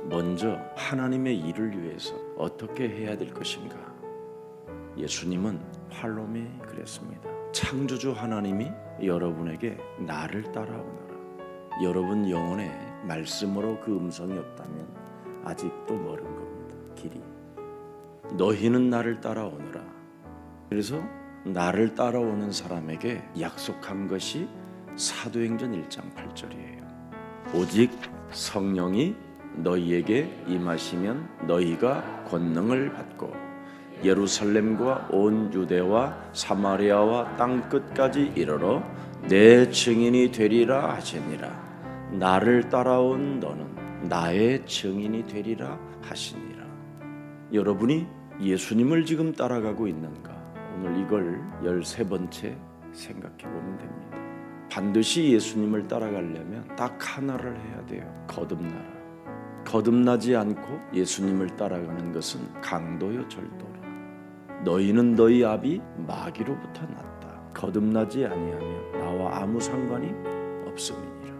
먼저 하나님의 일을 위해서 어떻게 해야 될 것인가? 예수님은 활로미 그랬습니다. 창조주 하나님이 여러분에게 나를 따라오너라. 여러분 영혼에 말씀으로 그 음성이 없다면 아직도 멀은 겁니다. 길이. 너희는 나를 따라오너라. 그래서 나를 따라오는 사람에게 약속한 것이 사도행전 1장 8절이에요. 오직 성령이 너희에게 임하시면 너희가 권능을 받고 예루살렘과 온 유대와 사마리아와 땅 끝까지 이르러 내 증인이 되리라 하시니라. 나를 따라온 너는 나의 증인이 되리라 하시니라. 여러분이 예수님을 지금 따라가고 있는가? 오늘 이걸 13번째 생각해 보면 됩니다. 반드시 예수님을 따라가려면 딱 하나를 해야 돼요. 거듭나라. 거듭나지 않고 예수님을 따라가는 것은 강도요 절도라. 너희는 너희 아비 마귀로부터 났다. 거듭나지 아니하면 나와 아무 상관이 없음이니라.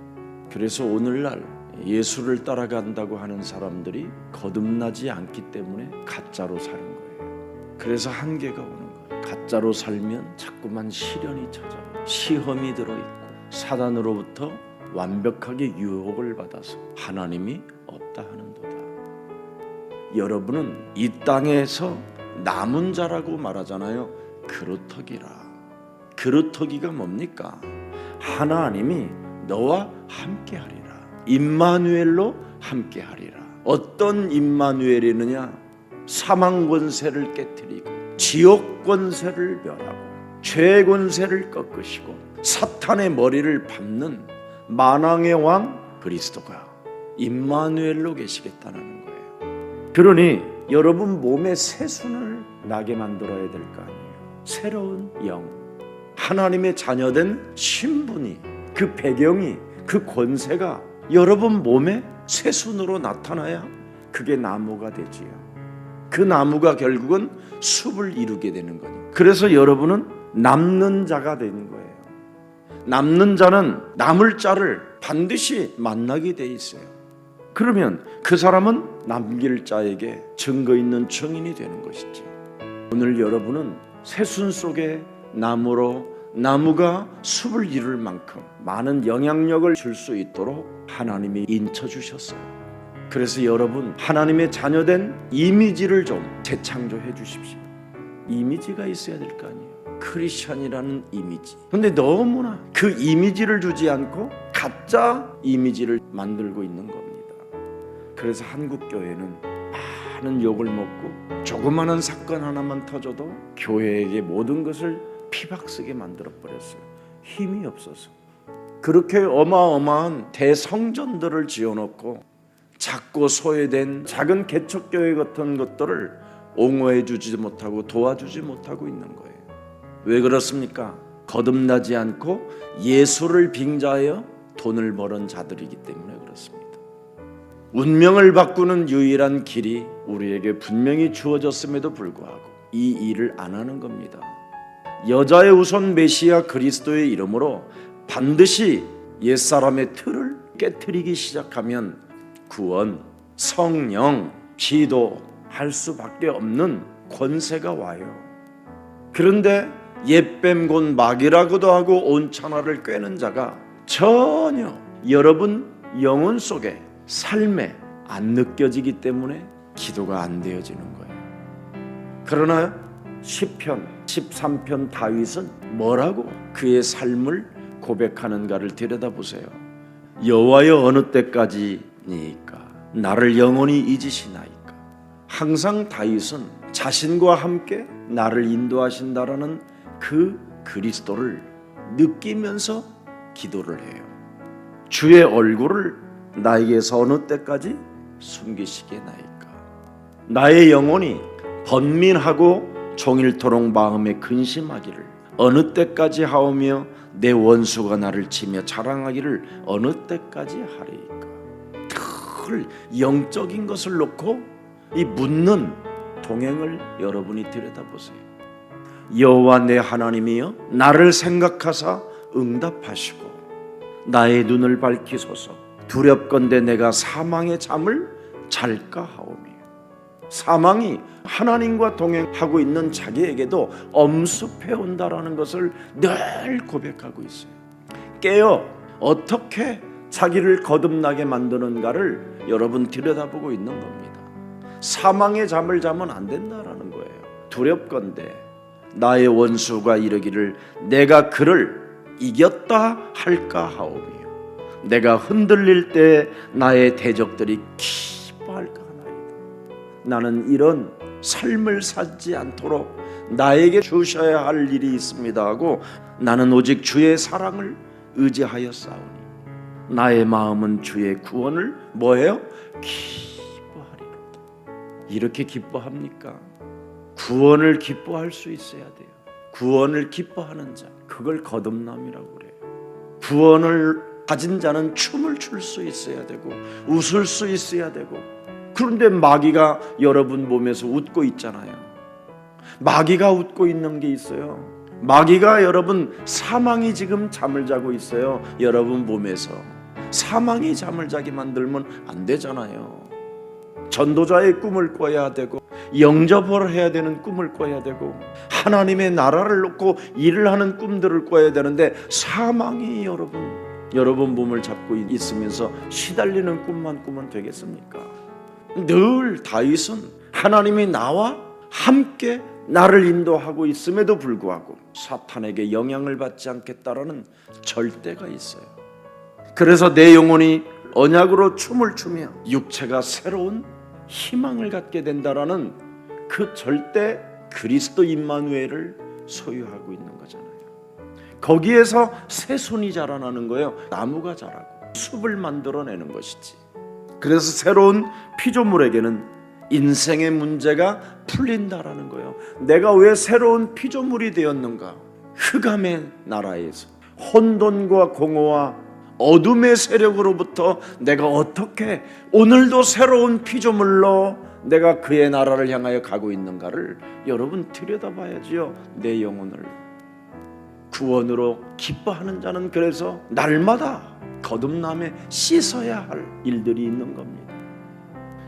그래서 오늘날 예수를 따라간다고 하는 사람들이 거듭나지 않기 때문에 가짜로 사는 거예요. 그래서 한계가 오는 거예요. 가짜로 살면 자꾸만 시련이 찾아와요. 시험이 들어있고 사단으로부터 완벽하게 유혹을 받아서 하나님이 없다 하는도다. 여러분은 이 땅에서 남은 자라고 말하잖아요. 그루터기라. 그루터기가 뭡니까? 하나님이 너와 함께하리라. 임마누엘로 함께하리라. 어떤 임마누엘이느냐? 사망 권세를 깨뜨리고 지옥 권세를 멸하고 죄 권세를 꺾으시고 사탄의 머리를 밟는 만왕의 왕 그리스도가 임마누엘로 계시겠다는 거예요. 그러니 여러분 몸에 새순을 나게 만들어야 될 거 아니에요. 새로운 영, 하나님의 자녀된 신분이, 그 배경이, 그 권세가 여러분 몸에 새순으로 나타나야 그게 나무가 되지요. 그 나무가 결국은 숲을 이루게 되는 거니까. 그래서 여러분은 남는 자가 되는 거예요. 남는 자는 남을 자를 반드시 만나게 돼 있어요. 그러면 그 사람은 남길 자에게 증거 있는 증인이 되는 것이지. 오늘 여러분은 새순 속에 나무로 나무가 숲을 이룰 만큼 많은 영향력을 줄 수 있도록 하나님이 인쳐 주셨어요. 그래서 여러분 하나님의 자녀된 이미지를 좀 재창조해 주십시오. 이미지가 있어야 될 거 아니에요. 크리스찬이라는 이미지. 근데 너무나 그 이미지를 주지 않고 가짜 이미지를 만들고 있는 겁니다. 그래서 한국 교회는 많은 욕을 먹고 조그마한 사건 하나만 터져도 교회에게 모든 것을 피박쓰게 만들어 버렸어요. 힘이 없어서. 그렇게 어마어마한 대성전들을 지어놓고 작고 소외된 작은 개척교회 같은 것들을 옹호해 주지 못하고 도와주지 못하고 있는 거예요. 왜 그렇습니까? 거듭나지 않고 예수를 빙자하여 돈을 버는 자들이기 때문에 그렇습니다. 운명을 바꾸는 유일한 길이 우리에게 분명히 주어졌음에도 불구하고 이 일을 안 하는 겁니다. 여자의 우선 메시아 그리스도의 이름으로 반드시 옛사람의 틀을 깨트리기 시작하면 구원, 성령, 기도할 수밖에 없는 권세가 와요. 그런데 옛뱀 곧 마귀라고도 하고 온천하를 꿰는 자가 전혀 여러분 영혼 속에 삶에 안 느껴지기 때문에 기도가 안 되어지는 거예요. 그러나 시편 13편 다윗은 뭐라고 그의 삶을 고백하는가를 들여다보세요. 여호와여 어느 때까지니까 나를 영원히 잊으시나이까. 항상 다윗은 자신과 함께 나를 인도하신다라는 그 그리스도를 느끼면서 기도를 해요. 주의 얼굴을 나에게서 어느 때까지 숨기시게나이까. 나의 영혼이 번민하고 종일토록 마음에 근심하기를 어느 때까지 하오며 내 원수가 나를 치며 자랑하기를 어느 때까지 하리이까. 늘 영적인 것을 놓고 이 묻는 동행을 여러분이 들여다보세요. 여호와 내 하나님이여 나를 생각하사 응답하시고 나의 눈을 밝히소서. 두렵건대 내가 사망의 잠을 잘까 하오며. 사망이 하나님과 동행하고 있는 자기에게도 엄습해 온다라는 것을 늘 고백하고 있어요. 깨어 어떻게 자기를 거듭나게 만드는가를 여러분 들여다보고 있는 겁니다. 사망의 잠을 자면 안 된다라는 거예요. 두렵건대 나의 원수가 이르기를 내가 그를 이겼다 할까 하오며 내가 흔들릴 때 나의 대적들이 기뻐할까 하나이다. 나는 이런 삶을 살지 않도록 나에게 주셔야 할 일이 있습니다 하고 나는 오직 주의 사랑을 의지하여 싸우니 나의 마음은 주의 구원을 뭐예요? 기뻐하리로다. 이렇게 기뻐합니까? 구원을 기뻐할 수 있어야 돼요. 구원을 기뻐하는 자, 그걸 거듭남이라고 그래요. 구원을 가진 자는 춤을 출 수 있어야 되고 웃을 수 있어야 되고. 그런데 마귀가 여러분 몸에서 웃고 있잖아요. 마귀가 웃고 있는 게 있어요. 마귀가 여러분 사망이 지금 잠을 자고 있어요. 여러분 몸에서 사망이 잠을 자게 만들면 안 되잖아요. 전도자의 꿈을 꿔야 되고 영접을 해야 되는 꿈을 꿔야 되고 하나님의 나라를 놓고 일을 하는 꿈들을 꿔야 되는데 사망이 여러분 몸을 잡고 있으면서 시달리는 꿈만 꾸면 되겠습니까? 늘 다윗은 하나님이 나와 함께 나를 인도하고 있음에도 불구하고 사탄에게 영향을 받지 않겠다라는 절대가 있어요. 그래서 내 영혼이 언약으로 춤을 추며 육체가 새로운 희망을 갖게 된다라는 그 절대 그리스도 임마누엘을 소유하고 있는 거잖아요. 거기에서 새순이 자라나는 거예요. 나무가 자라고 숲을 만들어내는 것이지. 그래서 새로운 피조물에게는 인생의 문제가 풀린다라는 거예요. 내가 왜 새로운 피조물이 되었는가? 흑암의 나라에서 혼돈과 공허와 어둠의 세력으로부터 내가 어떻게 오늘도 새로운 피조물로 내가 그의 나라를 향하여 가고 있는가를 여러분 들여다봐야지요. 내 영혼을 구원으로 기뻐하는 자는 그래서 날마다 거듭남에 씻어야 할 일들이 있는 겁니다.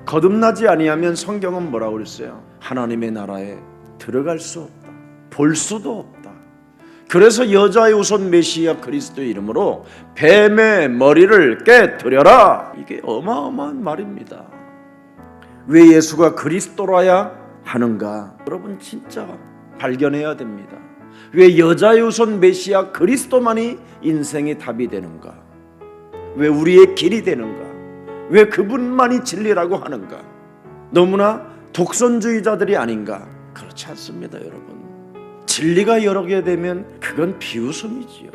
거듭나지 아니하면 성경은 뭐라고 그랬어요? 하나님의 나라에 들어갈 수 없다. 볼 수도 없다. 그래서 여자의 우선 메시아 그리스도의 이름으로 뱀의 머리를 깨뜨려라. 이게 어마어마한 말입니다. 왜 예수가 그리스도라야 하는가? 여러분 진짜 발견해야 됩니다. 왜 여자의 우선 메시아 그리스도만이 인생의 답이 되는가? 왜 우리의 길이 되는가? 왜 그분만이 진리라고 하는가? 너무나 독선주의자들이 아닌가? 그렇지 않습니다, 여러분. 진리가 여러 개 되면 그건 비웃음이지요.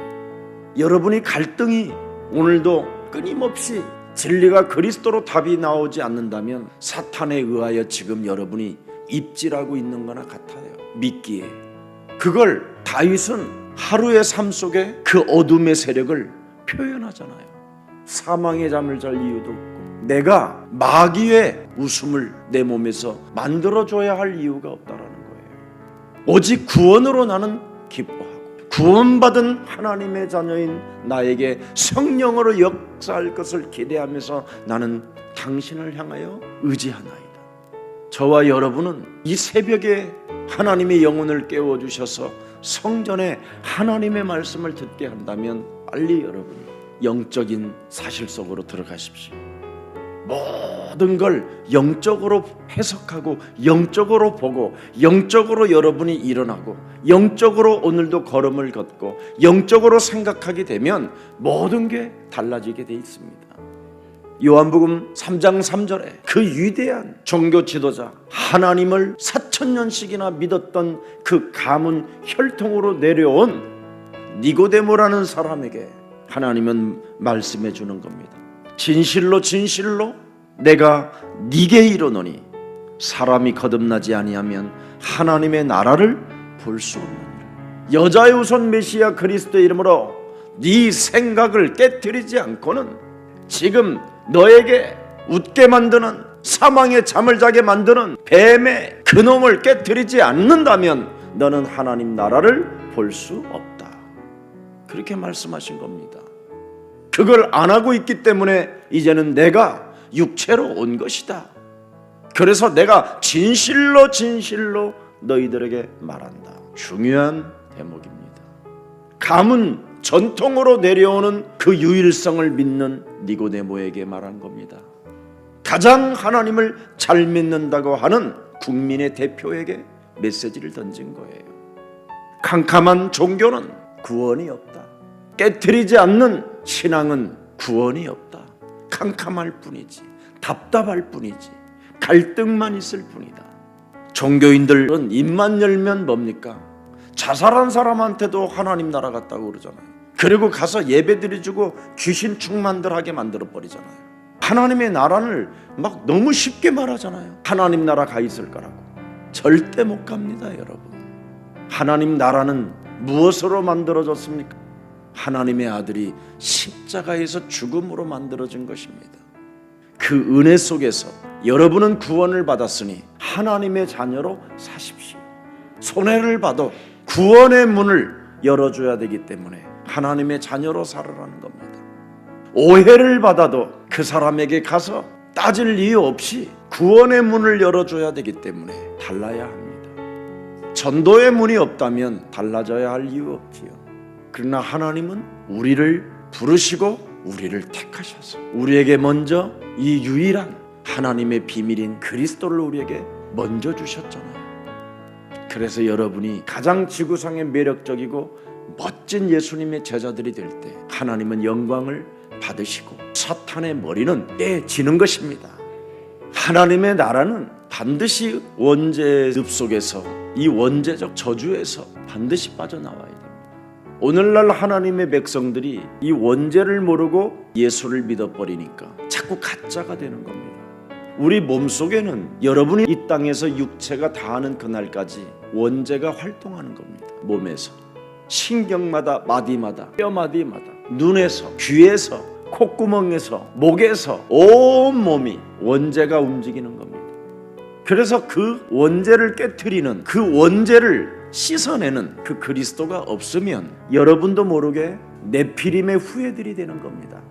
여러분이 갈등이 오늘도 끊임없이 진리가 그리스도로 답이 나오지 않는다면 사탄에 의하여 지금 여러분이 입질하고 있는 거나 같아요. 믿기에. 그걸 다윗은 하루의 삶 속에 그 어둠의 세력을 표현하잖아요. 사망의 잠을 잘 이유도 없고 내가 마귀의 웃음을 내 몸에서 만들어줘야 할 이유가 없다라는 거예요. 오직 구원으로 나는 기뻐하고 구원받은 하나님의 자녀인 나에게 성령으로 역사할 것을 기대하면서 나는 당신을 향하여 의지하나이다. 저와 여러분은 이 새벽에 하나님의 영혼을 깨워주셔서 성전에 하나님의 말씀을 듣게 한다면 빨리 여러분 영적인 사실 속으로 들어가십시오. 모든 걸 영적으로 해석하고 영적으로 보고 영적으로 여러분이 일어나고 영적으로 오늘도 걸음을 걷고 영적으로 생각하게 되면 모든 게 달라지게 돼 있습니다. 요한복음 3장 3절에 그 위대한 종교 지도자 하나님을 4000년씩이나 믿었던 그 가문 혈통으로 내려온 니고데모라는 사람에게 하나님은 말씀해 주는 겁니다. 진실로 진실로 내가 네게 이르노니 사람이 거듭나지 아니하면 하나님의 나라를 볼 수 없느니라. 여자의 우선 메시아 그리스도의 이름으로 네 생각을 깨뜨리지 않고는 지금 너에게 웃게 만드는 사망의 잠을 자게 만드는 뱀의 그놈을 깨뜨리지 않는다면 너는 하나님 나라를 볼 수 없다. 그렇게 말씀하신 겁니다. 그걸 안 하고 있기 때문에 이제는 내가 육체로 온 것이다. 그래서 내가 진실로 너희들에게 말한다. 중요한 대목입니다. 가문 전통으로 내려오는 그 유일성을 믿는 니고데모에게 말한 겁니다. 가장 하나님을 잘 믿는다고 하는 국민의 대표에게 메시지를 던진 거예요. 캄캄한 종교는 구원이 없다. 깨트리지 않는 신앙은 구원이 없다. 캄캄할 뿐이지, 답답할 뿐이지, 갈등만 있을 뿐이다. 종교인들은 입만 열면 뭡니까? 자살한 사람한테도 하나님 나라 같다고 그러잖아요. 그리고 가서 예배드려주고 귀신 충만들 하게 만들어버리잖아요. 하나님의 나라를 막 너무 쉽게 말하잖아요. 하나님 나라 가 있을 거라고. 절대 못 갑니다, 여러분. 하나님 나라는 무엇으로 만들어졌습니까? 하나님의 아들이 십자가에서 죽음으로 만들어진 것입니다. 그 은혜 속에서 여러분은 구원을 받았으니 하나님의 자녀로 사십시오. 손해를 봐도 구원의 문을 열어줘야 되기 때문에 하나님의 자녀로 살아라는 겁니다. 오해를 받아도 그 사람에게 가서 따질 이유 없이 구원의 문을 열어줘야 되기 때문에 달라야 합니다. 전도의 문이 없다면 달라져야 할 이유 없지요. 그러나 하나님은 우리를 부르시고 우리를 택하셔서 우리에게 먼저 이 유일한 하나님의 비밀인 그리스도를 우리에게 먼저 주셨잖아요. 그래서 여러분이 가장 지구상에 매력적이고 멋진 예수님의 제자들이 될 때 하나님은 영광을 받으시고 사탄의 머리는 깨지는 것입니다. 하나님의 나라는 반드시 원죄의 늪속에서, 이 원죄적 저주에서 반드시 빠져나와야 됩니다. 오늘날 하나님의 백성들이 이 원죄를 모르고 예수를 믿어버리니까 자꾸 가짜가 되는 겁니다. 우리 몸속에는 여러분이 이 땅에서 육체가 다하는 그날까지 원죄가 활동하는 겁니다. 몸에서 신경마다, 마디마다, 뼈마디마다, 눈에서, 귀에서, 콧구멍에서, 목에서 온 몸이 원죄가 움직이는 겁니다. 그래서 그 원죄를 깨트리는, 그 원죄를 씻어내는 그 그리스도가 없으면 여러분도 모르게 네피림의 후예들이 되는 겁니다.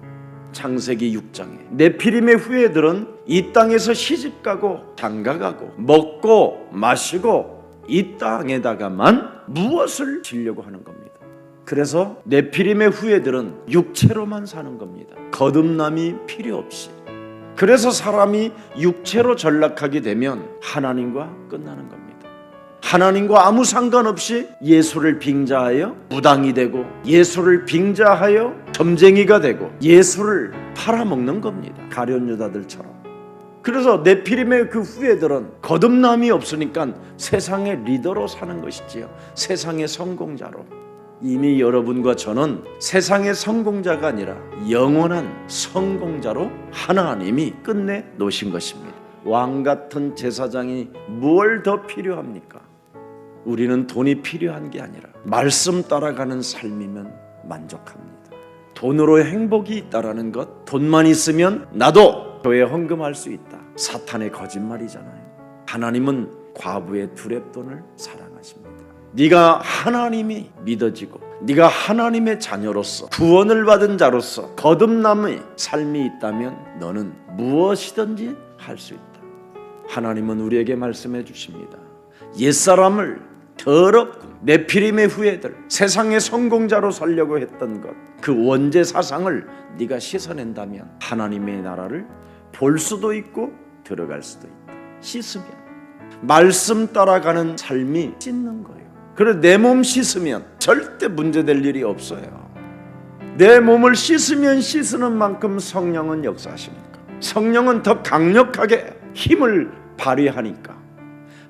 창세기 6장에 네피림의 후예들은 이 땅에서 시집가고 장가가고 먹고 마시고 이 땅에다가만 무엇을 지려고 하는 겁니다. 그래서 네피림의 후예들은 육체로만 사는 겁니다. 거듭남이 필요 없이. 그래서 사람이 육체로 전락하게 되면 하나님과 끝나는 겁니다. 하나님과 아무 상관없이 예수를 빙자하여 무당이 되고 예수를 빙자하여 점쟁이가 되고 예수를 팔아먹는 겁니다. 가룟 유다들처럼. 그래서 네피림의 그 후예들은 거듭남이 없으니까 세상의 리더로 사는 것이지요. 세상의 성공자로. 이미 여러분과 저는 세상의 성공자가 아니라 영원한 성공자로 하나님이 끝내 놓으신 것입니다. 왕 같은 제사장이 뭘 더 필요합니까? 우리는 돈이 필요한 게 아니라 말씀 따라가는 삶이면 만족합니다. 돈으로 행복이 있다라는 것, 돈만 있으면 나도 교회 헌금할 수 있다. 사탄의 거짓말이잖아요. 하나님은 과부의 두렙돈을 사랑하십니다. 네가 하나님이 믿어지고 네가 하나님의 자녀로서 구원을 받은 자로서 거듭남의 삶이 있다면 너는 무엇이든지 할 수 있다. 하나님은 우리에게 말씀해 주십니다. 옛사람을 더럽고 네피림의 후예들, 세상의 성공자로 살려고 했던 것, 그 원죄 사상을 네가 씻어낸다면 하나님의 나라를 볼 수도 있고 들어갈 수도 있다. 씻으면 말씀 따라가는 삶이 씻는 거예요. 그래 내 몸 씻으면 절대 문제될 일이 없어요. 내 몸을 씻으면 씻는 만큼 성령은 역사하십니까? 성령은 더 강력하게 힘을 발휘하니까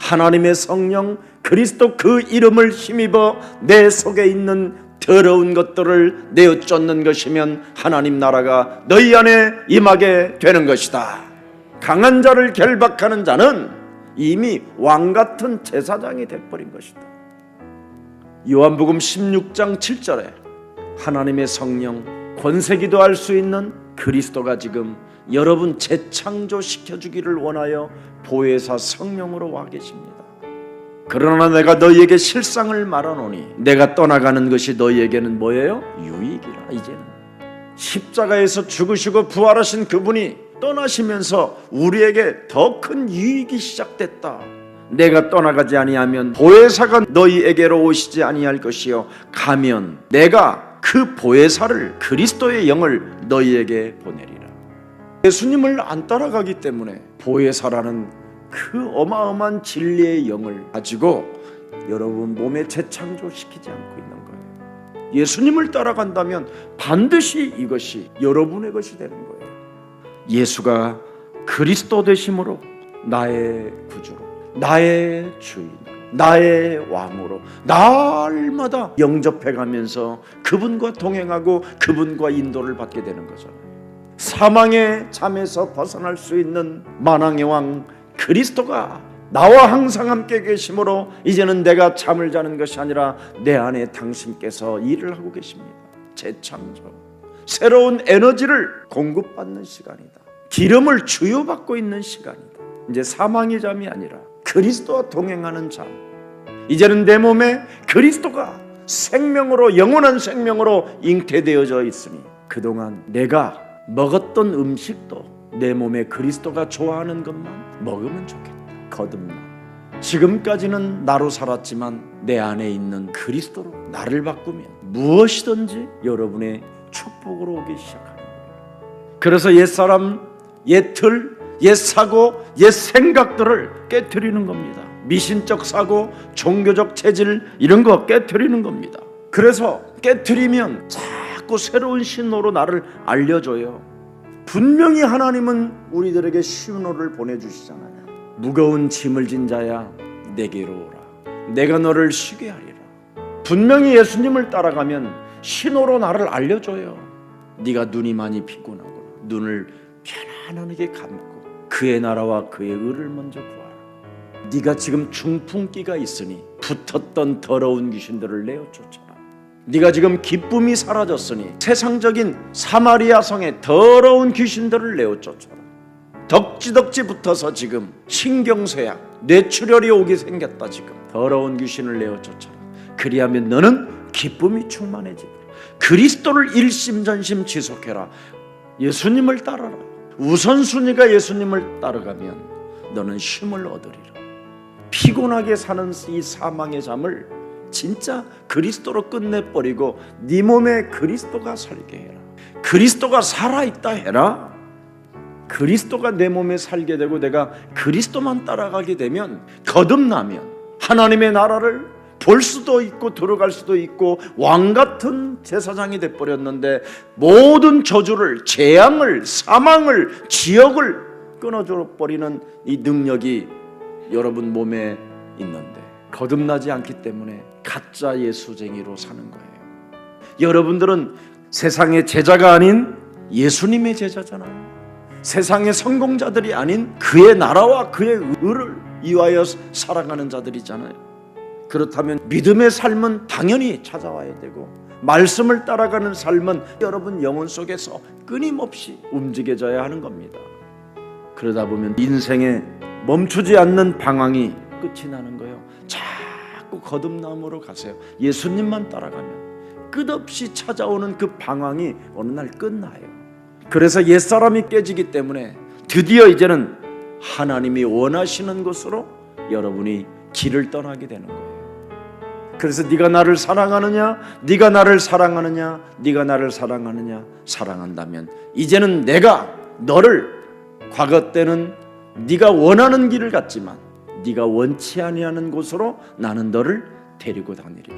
하나님의 성령 그리스도 그 이름을 힘입어 내 속에 있는 더러운 것들을 내어 쫓는 것이면 하나님 나라가 너희 안에 임하게 되는 것이다. 강한 자를 결박하는 자는 이미 왕같은 제사장이 돼버린 것이다. 요한복음 16장 7절에 하나님의 성령 권세기도 할 수 있는 그리스도가 지금 여러분 재창조시켜주기를 원하여 보혜사 성령으로 와 계십니다. 그러나 내가 너희에게 실상을 말하노니 내가 떠나가는 것이 너희에게는 뭐예요? 유익이라. 이제는 십자가에서 죽으시고 부활하신 그분이 떠나시면서 우리에게 더 큰 유익이 시작됐다. 내가 떠나가지 아니하면 보혜사가 너희에게로 오시지 아니할 것이요 가면 내가 그 보혜사를 그리스도의 영을 너희에게 보내리라. 예수님을 안 따라가기 때문에 보혜사라는 그 어마어마한 진리의 영을 가지고 여러분 몸에 재창조시키지 않고 있는 거예요. 예수님을 따라간다면 반드시 이것이 여러분의 것이 되는 거예요. 예수가 그리스도 되심으로 나의 구주로, 나의 주인으로, 나의 왕으로 날마다 영접해가면서 그분과 동행하고 그분과 인도를 받게 되는 거잖아요. 사망의 잠에서 벗어날 수 있는 만왕의 왕 그리스도가 나와 항상 함께 계심으로 이제는 내가 잠을 자는 것이 아니라 내 안에 당신께서 일을 하고 계십니다. 재창조, 새로운 에너지를 공급받는 시간이다. 기름을 주요받고 있는 시간이다. 이제 사망의 잠이 아니라 그리스도와 동행하는 잠. 이제는 내 몸에 그리스도가 생명으로, 영원한 생명으로 잉태되어져 있으니 그동안 내가 먹었던 음식도 내 몸에 그리스도가 좋아하는 것만 먹으면 좋겠다. 거듭나. 지금까지는 나로 살았지만 내 안에 있는 그리스도로 나를 바꾸면 무엇이든지 여러분의 축복으로 오기 시작하는 거예요. 그래서 옛사람, 옛틀, 옛사고, 옛생각들을 깨트리는 겁니다. 미신적 사고, 종교적 체질 이런 거 깨트리는 겁니다. 그래서 깨트리면 자꾸 새로운 신호로 나를 알려줘요. 분명히 하나님은 우리들에게 신호를 보내주시잖아요. 무거운 짐을 진 자야 내게로 오라. 내가 너를 쉬게 하리라. 분명히 예수님을 따라가면 신호로 나를 알려줘요. 네가 눈이 많이 피곤하구나. 눈을 편안하게 감고 그의 나라와 그의 의를 먼저 구하라. 네가 지금 중풍기가 있으니 붙었던 더러운 귀신들을 내어 쫓아라. 네가 지금 기쁨이 사라졌으니 세상적인 사마리아 성의 더러운 귀신들을 내어 쫓아라. 덕지덕지 붙어서 지금 신경쇠약, 뇌출혈이 오게 생겼다. 지금 더러운 귀신을 내어 쫓아라. 그리하면 너는 기쁨이 충만해지리라. 그리스도를 일심전심 지속해라. 예수님을 따라라. 우선순위가 예수님을 따라가면 너는 쉼을 얻으리라. 피곤하게 사는 이 사망의 잠을 진짜 그리스도로 끝내버리고 네 몸에 그리스도가 살게 해라. 그리스도가 살아있다 해라. 그리스도가 내 몸에 살게 되고 내가 그리스도만 따라가게 되면 거듭나면 하나님의 나라를 볼 수도 있고 들어갈 수도 있고 왕같은 제사장이 돼버렸는데 모든 저주를, 재앙을, 사망을, 지역을 끊어줘 버리는 이 능력이 여러분 몸에 있는데 거듭나지 않기 때문에 가짜 예수쟁이로 사는 거예요. 여러분들은 세상의 제자가 아닌 예수님의 제자잖아요. 세상의 성공자들이 아닌 그의 나라와 그의 의를 위하여 살아가는 자들이잖아요. 그렇다면 믿음의 삶은 당연히 찾아와야 되고 말씀을 따라가는 삶은 여러분 영혼 속에서 끊임없이 움직여져야 하는 겁니다. 그러다 보면 인생에 멈추지 않는 방황이 끝이 나는 거예요. 자꾸 거듭남으로 가세요. 예수님만 따라가면 끝없이 찾아오는 그 방황이 어느 날 끝나요. 그래서 옛사람이 깨지기 때문에 드디어 이제는 하나님이 원하시는 곳으로 여러분이 길을 떠나게 되는 거예요. 그래서 네가 나를 사랑하느냐, 네가 나를 사랑하느냐, 네가 나를 사랑하느냐. 사랑한다면 이제는 내가 너를, 과거 때는 네가 원하는 길을 갔지만 네가 원치 아니하는 곳으로 나는 너를 데리고 다니리라.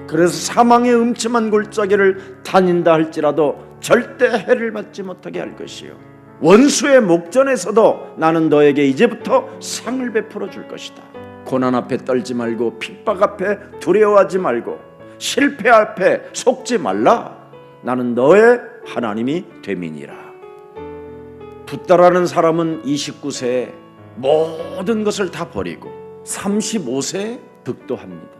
그래서 사망의 음침한 골짜기를 다닌다 할지라도 절대 해를 받지 못하게 할 것이요 원수의 목전에서도 나는 너에게 이제부터 상을 베풀어 줄 것이다. 고난 앞에 떨지 말고 핍박 앞에 두려워하지 말고 실패 앞에 속지 말라. 나는 너의 하나님이 됨이니라. 붓다라는 사람은 29세에 모든 것을 다 버리고 35세에 득도합니다.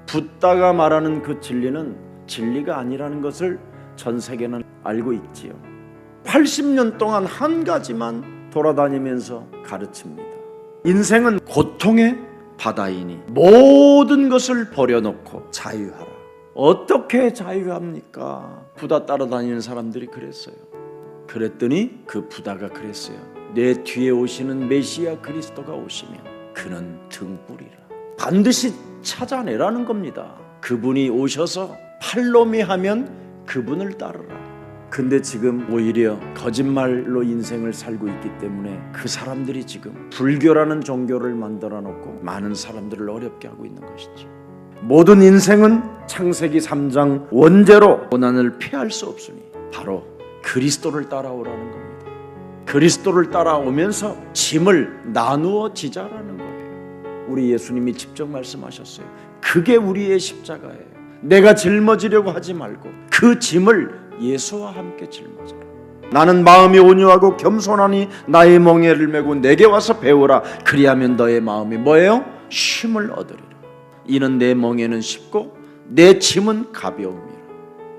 붓다가 말하는 그 진리는 진리가 아니라는 것을 전 세계는 알고 있지요. 80년 동안 한 가지만 돌아다니면서 가르칩니다. 인생은 고통의 바다이니 모든 것을 버려놓고 자유하라. 어떻게 자유합니까? 부다 따라다니는 사람들이 그랬어요. 그랬더니 그 부다가 그랬어요. 내 뒤에 오시는 메시아 그리스도가 오시면 그는 등불이라. 반드시 찾아내라는 겁니다. 그분이 오셔서 팔로미하면 그분을 따르라. 근데 지금 오히려 거짓말로 인생을 살고 있기 때문에 그 사람들이 지금 불교라는 종교를 만들어 놓고 많은 사람들을 어렵게 하고 있는 것이지. 모든 인생은 창세기 3장 원죄로 고난을 피할 수 없으니 바로 그리스도를 따라오라는 겁니다. 그리스도를 따라오면서 짐을 나누어 지자라는 거예요. 우리 예수님이 직접 말씀하셨어요. 그게 우리의 십자가예요. 내가 짊어지려고 하지 말고 그 짐을 예수와 함께 짊어져라. 나는 마음이 온유하고 겸손하니 나의 멍에를 메고 내게 와서 배우라. 그리하면 너의 마음이 뭐예요? 쉼을 얻으리라. 이는 내 멍에는 쉽고 내 짐은 가벼움이라.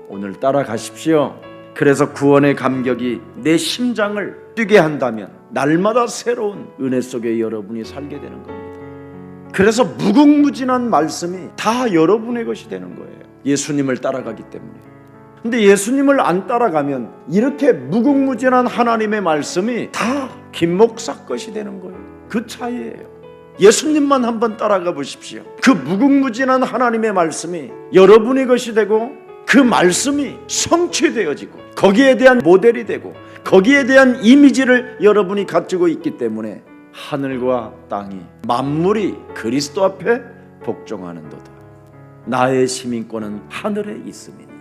오늘 따라가십시오. 그래서 구원의 감격이 내 심장을 뛰게 한다면 날마다 새로운 은혜 속에 여러분이 살게 되는 겁니다. 그래서 무궁무진한 말씀이 다 여러분의 것이 되는 거예요. 예수님을 따라가기 때문에. 근데 예수님을 안 따라가면 이렇게 무궁무진한 하나님의 말씀이 다 김 목사 것이 되는 거예요. 그 차이예요. 예수님만 한번 따라가 보십시오. 그 무궁무진한 하나님의 말씀이 여러분의 것이 되고 그 말씀이 성취되어지고 거기에 대한 모델이 되고 거기에 대한 이미지를 여러분이 가지고 있기 때문에 하늘과 땅이 만물이 그리스도 앞에 복종하는도다. 나의 시민권은 하늘에 있음이니라.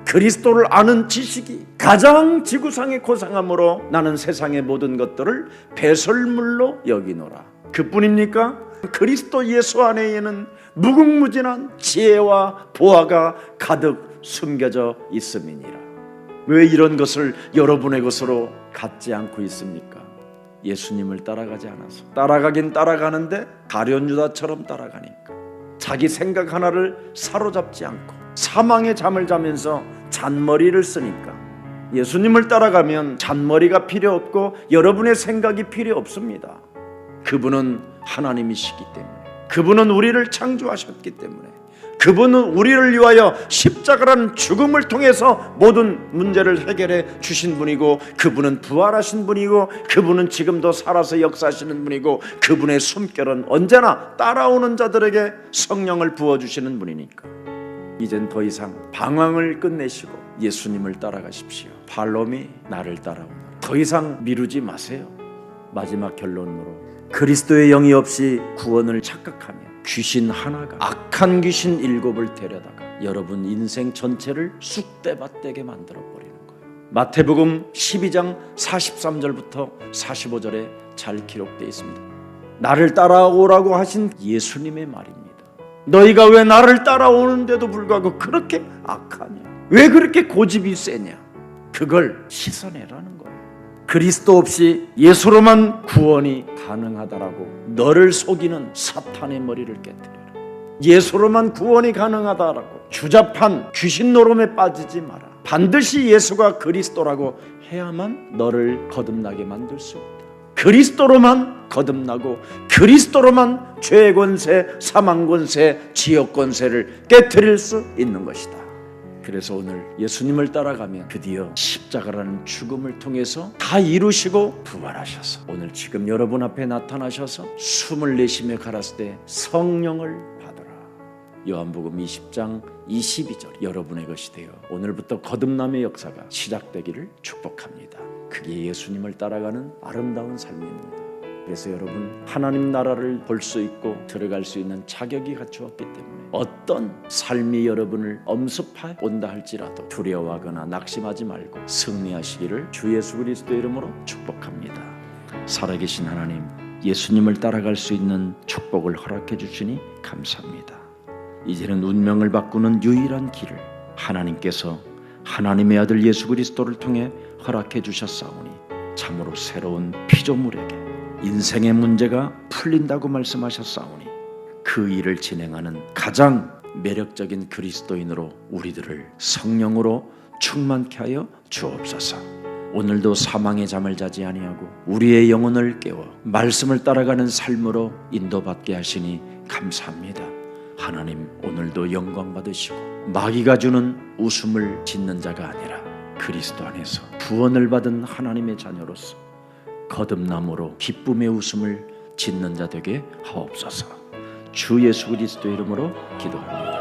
그리스도를 아는 지식이 가장 지구상의 고상함으로 나는 세상의 모든 것들을 배설물로 여기노라. 그뿐입니까? 그리스도 예수 안에는 무궁무진한 지혜와 보화가 가득 숨겨져 있음이니라. 왜 이런 것을 여러분의 것으로 갖지 않고 있습니까? 예수님을 따라가지 않아서. 따라가긴 따라가는데 가룟 유다처럼 따라가니까 자기 생각 하나를 사로잡지 않고 사망의 잠을 자면서 잔머리를 쓰니까. 예수님을 따라가면 잔머리가 필요 없고 여러분의 생각이 필요 없습니다. 그분은 하나님이시기 때문에, 그분은 우리를 창조하셨기 때문에, 그분은 우리를 위하여 십자가라는 죽음을 통해서 모든 문제를 해결해 주신 분이고, 그분은 부활하신 분이고, 그분은 지금도 살아서 역사하시는 분이고, 그분의 숨결은 언제나 따라오는 자들에게 성령을 부어주시는 분이니까 이젠 더 이상 방황을 끝내시고 예수님을 따라가십시오. 팔로미 나를 따라오너라. 더 이상 미루지 마세요. 마지막 결론으로 그리스도의 영이 없이 구원을 착각하면 귀신 하나가 악한 귀신 7을 데려다가 여러분 인생 전체를 쑥대밭되게 만들어버리는 거예요. 마태복음 12장 43절부터 45절에 잘 기록되어 있습니다. 나를 따라오라고 하신 예수님의 말입니다. 너희가 왜 나를 따라오는데도 불구하고 그렇게 악하냐? 왜 그렇게 고집이 세냐? 그걸 씻어내라는 거예요. 그리스도 없이 예수로만 구원이 가능하다라고 너를 속이는 사탄의 머리를 깨뜨려라. 예수로만 구원이 가능하다라고 주잡한 귀신 노름에 빠지지 마라. 반드시 예수가 그리스도라고 해야만 너를 거듭나게 만들 수 있다. 그리스도로만 거듭나고 그리스도로만 죄의 권세, 사망 권세, 지역 권세를 깨뜨릴 수 있는 것이다. 그래서 오늘 예수님을 따라가면 드디어 십자가라는 죽음을 통해서 다 이루시고 부활하셔서 오늘 지금 여러분 앞에 나타나셔서 숨을 내쉬며 가라사대 성령을 받으라. 요한복음 20장 22절 여러분의 것이 되어 오늘부터 거듭남의 역사가 시작되기를 축복합니다. 그게 예수님을 따라가는 아름다운 삶입니다. 그래서 여러분 하나님 나라를 볼 수 있고 들어갈 수 있는 자격이 갖추었기 때문에 어떤 삶이 여러분을 엄습해 온다 할지라도 두려워하거나 낙심하지 말고 승리하시기를 주 예수 그리스도 이름으로 축복합니다. 살아계신 하나님, 예수님을 따라갈 수 있는 축복을 허락해 주시니 감사합니다. 이제는 운명을 바꾸는 유일한 길을 하나님께서 하나님의 아들 예수 그리스도를 통해 허락해 주셨사오니 참으로 새로운 피조물에게 인생의 문제가 풀린다고 말씀하셨사오니 그 일을 진행하는 가장 매력적인 그리스도인으로 우리들을 성령으로 충만케 하여 주옵소서. 오늘도 사망의 잠을 자지 아니하고 우리의 영혼을 깨워 말씀을 따라가는 삶으로 인도받게 하시니 감사합니다. 하나님 오늘도 영광 받으시고 마귀가 주는 웃음을 짓는 자가 아니라 그리스도 안에서 구원을 받은 하나님의 자녀로서 거듭남으로 기쁨의 웃음을 짓는 자 되게 하옵소서. 주 예수 그리스도 이름으로 기도합니다.